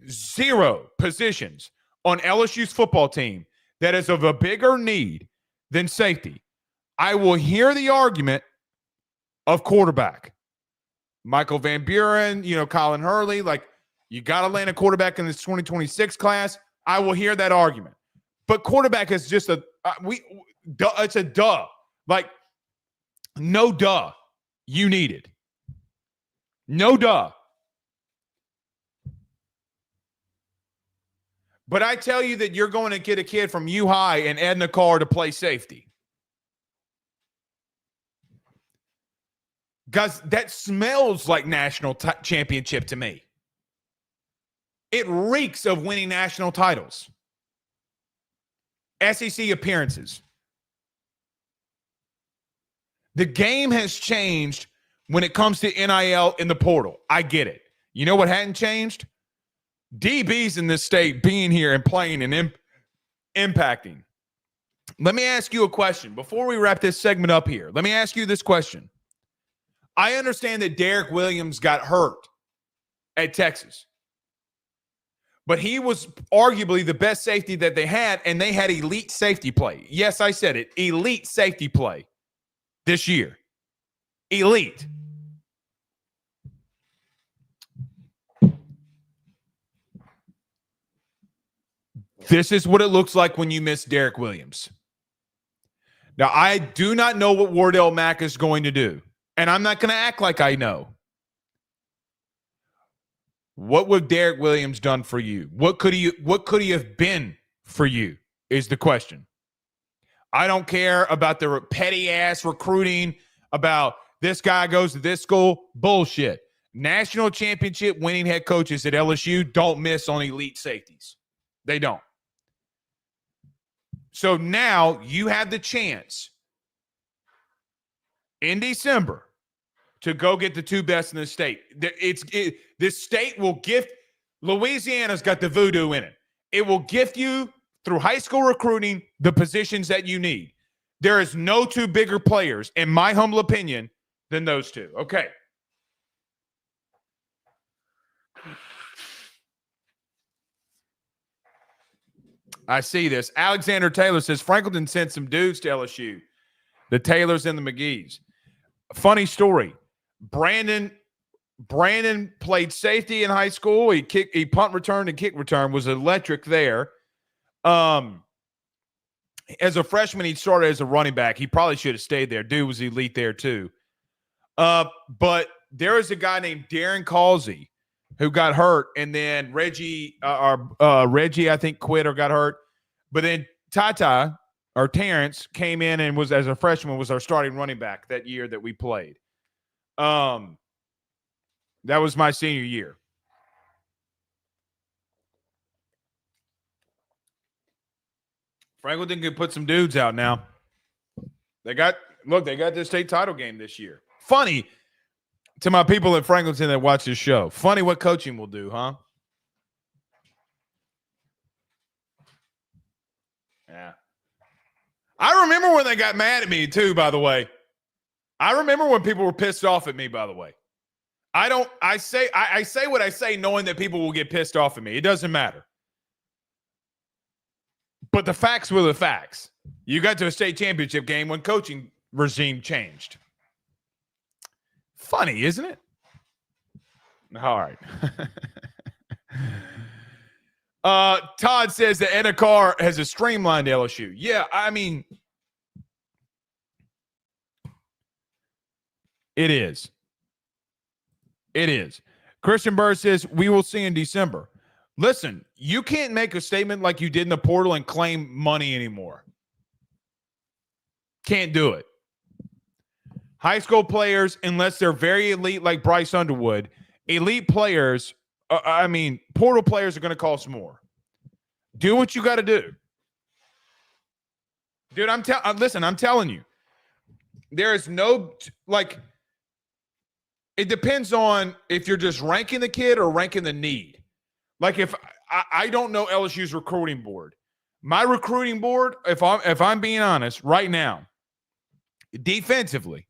0 positions on LSU's football team that is of a bigger need than safety. I will hear the argument of quarterback. Michael Van Buren, Colin Hurley, like, you got to land a quarterback in this 2026 class. I will hear that argument. But quarterback is just it's a duh. Like, no duh. You need it. No duh. But I tell you that you're going to get a kid from U-High and Edna Carr to play safety. Guys, that smells like national championship to me. It reeks of winning national titles. SEC appearances. The game has changed when it comes to NIL in the portal. I get it. You know what hadn't changed? DBs in this state being here and playing and impacting. Let me ask you a question. Before we wrap this segment up here, let me ask you this question. I understand that Derek Williams got hurt at Texas, but he was arguably the best safety that they had, and they had elite safety play. Yes, I said it. Elite safety play this year. Elite. This is what it looks like when you miss Derek Williams. Now, I do not know what Wardell Mack is going to do, and I'm not going to act like I know. What would Derek Williams done for you? What could he have been for you is the question. I don't care about the petty-ass recruiting, about this guy goes to this school. Bullshit. National championship winning head coaches at LSU don't miss on elite safeties. They don't. So now you have the chance in December to go get the 2 best in the state. This state will gift – Louisiana's got the voodoo in it. It will gift you, through high school recruiting, the positions that you need. There is no 2 bigger players, in my humble opinion, than those 2. Okay. I see this. Alexander Taylor says Franklinton sent some dudes to LSU, the Taylors and the McGees. Funny story. Brandon played safety in high school. He punt return and kick return, was electric there. As a freshman, he started as a running back. He probably should have stayed there. Dude was elite there too. But there is a guy named Darren Causey who got hurt, and then Reggie, I think, quit or got hurt. But then Tata, or Terrence, came in and was, as a freshman, was our starting running back that year that we played. That was my senior year. Franklinton could put some dudes out now. They got their state title game this year. Funny, to my people at Franklinton that watch this show, funny what coaching will do, huh? Yeah. I remember when they got mad at me too, by the way. I remember when people were pissed off at me, by the way. I say what I say knowing that people will get pissed off at me. It doesn't matter. But the facts were the facts. You got to a state championship game when coaching regime changed. Funny, isn't it? All right. Todd says that Edna Carr has a streamlined LSU. Yeah, I mean, it is. It is. Christian Burr says, we will see in December. Listen, you can't make a statement like you did in the portal and claim money anymore. Can't do it. High school players, unless they're very elite like Bryce Underwood, elite players, portal players are going to cost more. Do what you got to do. Dude, I'm telling you. There is no, like, it depends on if you're just ranking the kid or ranking the need. Like, if I don't know LSU's recruiting board. My recruiting board, if I'm being honest, right now, defensively,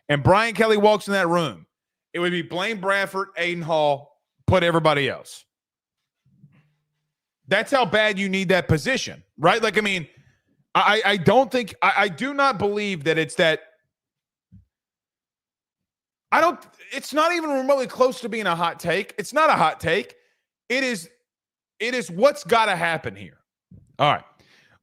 and Brian Kelly walks in that room, it would be Blaine Bradford, Aiden Hall, put everybody else. That's how bad you need that position, right? Like, I mean, I don't think I do not believe that it's that. It's not even remotely close to being a hot take. It's not a hot take. It is what's got to happen here. All right.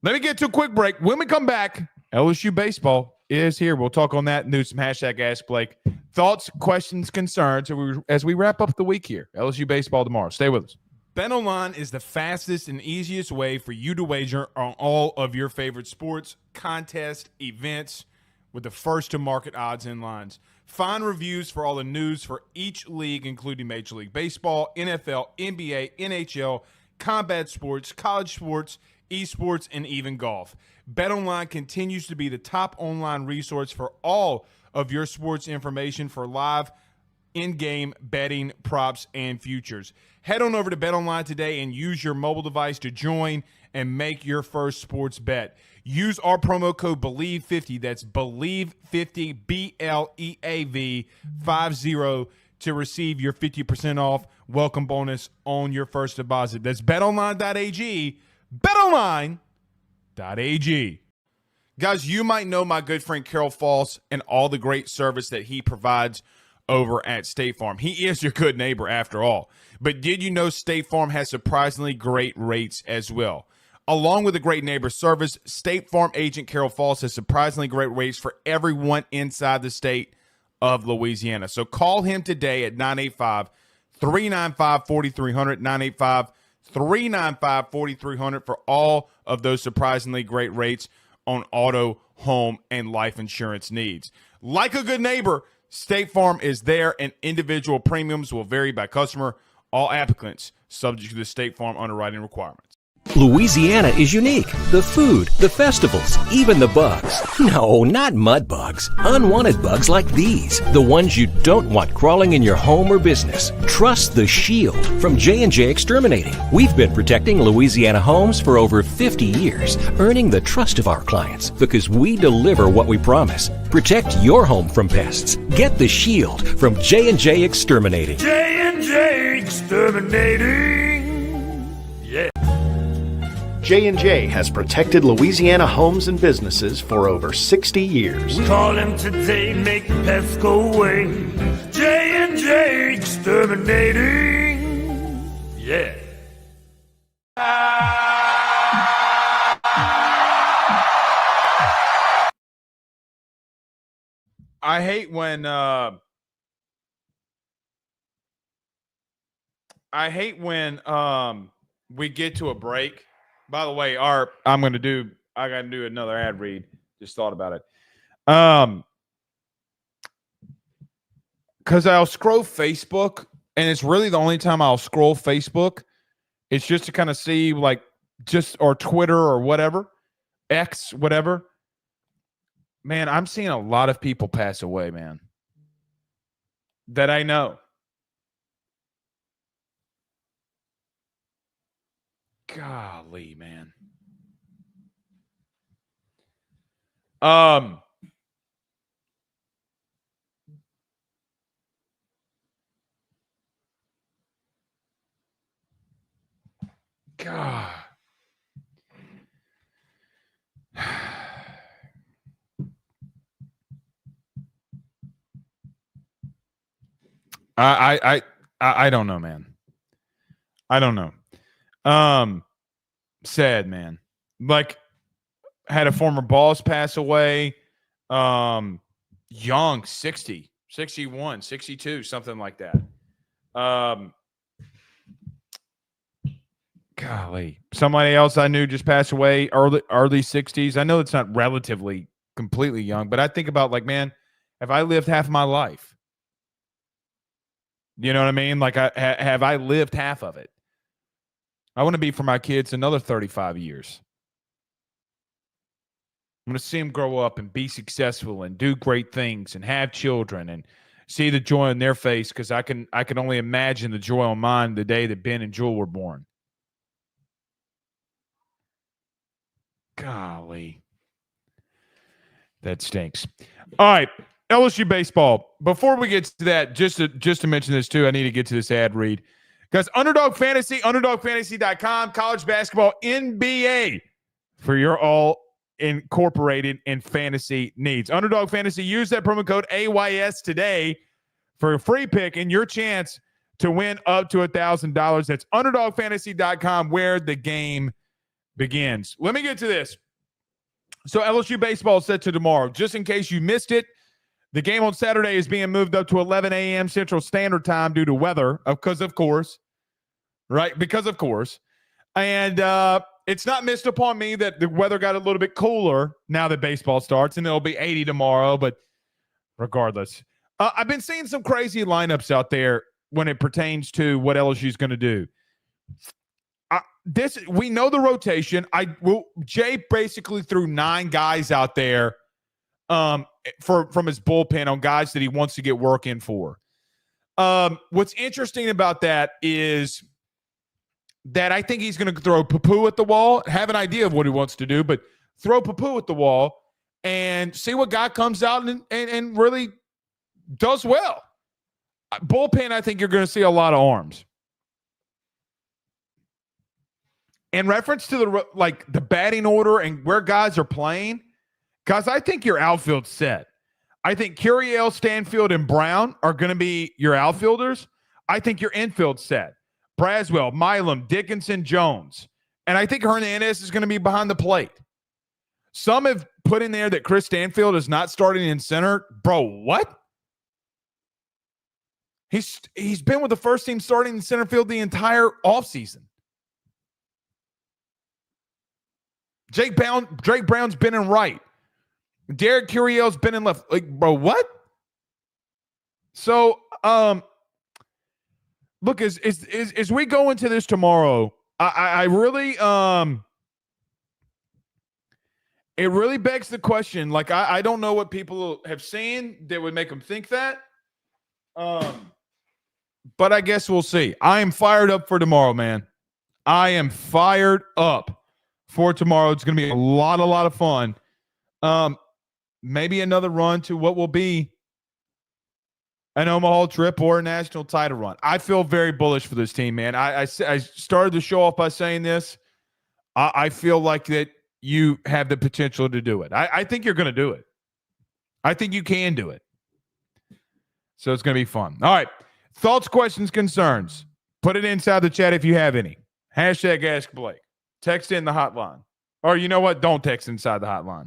Let me get to a quick break. When we come back, LSU baseball is here. We'll talk on that and do some hashtag Ask Blake. Thoughts, questions, concerns as we wrap up the week here. LSU baseball tomorrow. Stay with us. BetOnline is the fastest and easiest way for you to wager on all of your favorite sports, contests, events with the first-to-market odds and lines. Find reviews for all the news for each league, including Major League Baseball, NFL, NBA, NHL, combat sports, college sports, esports, and even golf. BetOnline continues to be the top online resource for all of your sports information for live in-game betting, props, and futures. Head on over to BetOnline today and use your mobile device to join and make your first sports bet. Use our promo code BELIEVE50, that's BELIEVE50, BLEAV 50, to receive your 50% off welcome bonus on your first deposit. That's betonline.ag, betonline.ag. Guys, you might know my good friend Carol Falls and all the great service that he provides over at State Farm. He is your good neighbor after all. But did you know State Farm has surprisingly great rates as well? Along with the great neighbor service, State Farm agent Carol Falls has surprisingly great rates for everyone inside the state of Louisiana. So call him today at 985-395-4300, 985-395-4300 for all of those surprisingly great rates on auto, home, and life insurance needs. Like a good neighbor, State Farm is there, and individual premiums will vary by customer. All applicants subject to the State Farm underwriting requirements. Louisiana is unique. The food, the festivals, even the bugs. No, not mud bugs. Unwanted bugs like these. The ones you don't want crawling in your home or business. Trust the Shield from J&J Exterminating. We've been protecting Louisiana homes for over 50 years, earning the trust of our clients because we deliver what we promise. Protect your home from pests. Get the Shield from J&J Exterminating. J&J Exterminating. Yeah. J&J has protected Louisiana homes and businesses for over 60 years. Call him today, make the pests go away. J&J Exterminating. Yeah. I hate when we get to a break. By the way, I got to do another ad read. Just thought about it. Because I'll scroll Facebook, and it's really the only time I'll scroll Facebook. It's just to kind of see, like, or Twitter or whatever, X, whatever. Man, I'm seeing a lot of people pass away, man, that I know. Golly, man. God. I don't know, man. I don't know. Sad, man. Like, had a former boss pass away. Young, 60, 61, 62, something like that. Golly. Somebody else I knew just passed away, early 60s. I know it's not relatively completely young, but I think about, like, man, have I lived half of my life? You know what I mean? Like, have I lived half of it? I want to be for my kids another 35 years. I'm going to see them grow up and be successful and do great things and have children and see the joy on their face, because I can only imagine the joy on mine the day that Ben and Jewel were born. Golly. That stinks. All right, LSU baseball. Before we get to that, just to mention this too, I need to get to this ad read. Guys, Underdog Fantasy, UnderdogFantasy.com, college basketball, NBA for your all incorporated in fantasy needs. Underdog Fantasy, use that promo code AYS today for a free pick and your chance to win up to $1,000. That's UnderdogFantasy.com, where the game begins. Let me get to this. So LSU baseball is set to tomorrow. Just in case you missed it, the game on Saturday is being moved up to 11 a.m. Central Standard Time due to weather, because of course, right? Because of course. And it's not missed upon me that the weather got a little bit cooler now that baseball starts, and it'll be 80 tomorrow. But regardless, I've been seeing some crazy lineups out there when it pertains to what LSU is going to do. We know the rotation. Jay basically threw 9 guys out there from his bullpen on guys that he wants to get work in for. What's interesting about that is that I think he's going to throw poo-poo at the wall, have an idea of what he wants to do, but throw poo-poo at the wall and see what guy comes out and really does well. Bullpen, I think you're going to see a lot of arms. In reference to the batting order and where guys are playing, guys, I think your outfield's set. I think Curiel, Stanfield, and Brown are going to be your outfielders. I think your infield's set. Braswell, Milam, Dickinson, Jones. And I think Hernandez is going to be behind the plate. Some have put in there that Chris Stanfield is not starting in center. Bro, what? He's been with the first team starting in center field the entire offseason. Drake Brown's been in right. Derek Curiel's been in left. Like, bro, what? So, look, as we go into this tomorrow, I really, it really begs the question. Like, I don't know what people have seen that would make them think that. But I guess we'll see. I am fired up for tomorrow, man. I am fired up for tomorrow. It's going to be a lot of fun. Maybe another run to what will be an Omaha trip or a national title run. I feel very bullish for this team, man. I started the show off by saying this. I feel like that you have the potential to do it. I think you're going to do it. I think you can do it. So it's going to be fun. All right. Thoughts, questions, concerns. Put it inside the chat if you have any. Hashtag Ask Blake. Text in the hotline. Or you know what? Don't text inside the hotline.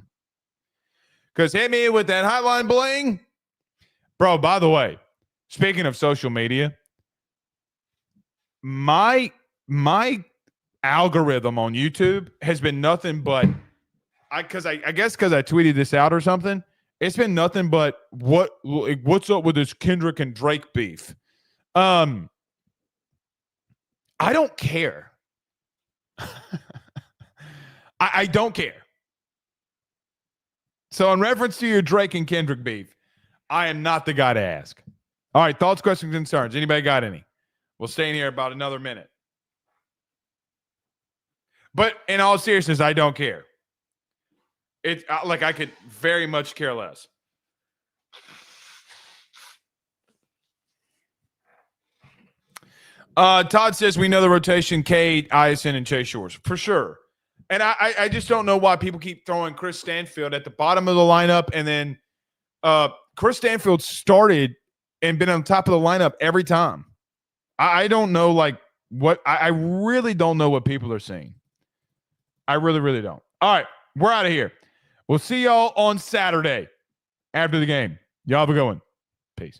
Because hit me with that hotline bling. Bro, by the way, speaking of social media, my algorithm on YouTube has been nothing but, I guess because I tweeted this out or something, it's been nothing but what's up with this Kendrick and Drake beef. I don't care. I don't care. So in reference to your Drake and Kendrick beef, I am not the guy to ask. All right, thoughts, questions, concerns. Anybody got any? We'll stay in here about another minute. But in all seriousness, I don't care. It's like I could very much care less. Todd says we know the rotation, Cade, ISN, and Chase Shores. For sure. And I just don't know why people keep throwing Chris Stanfield at the bottom of the lineup. And then Chris Stanfield started and been on top of the lineup every time. I don't know, like, what – I really don't know what people are saying. I really, really don't. All right, we're out of here. We'll see y'all on Saturday after the game. Y'all have a good one. Peace.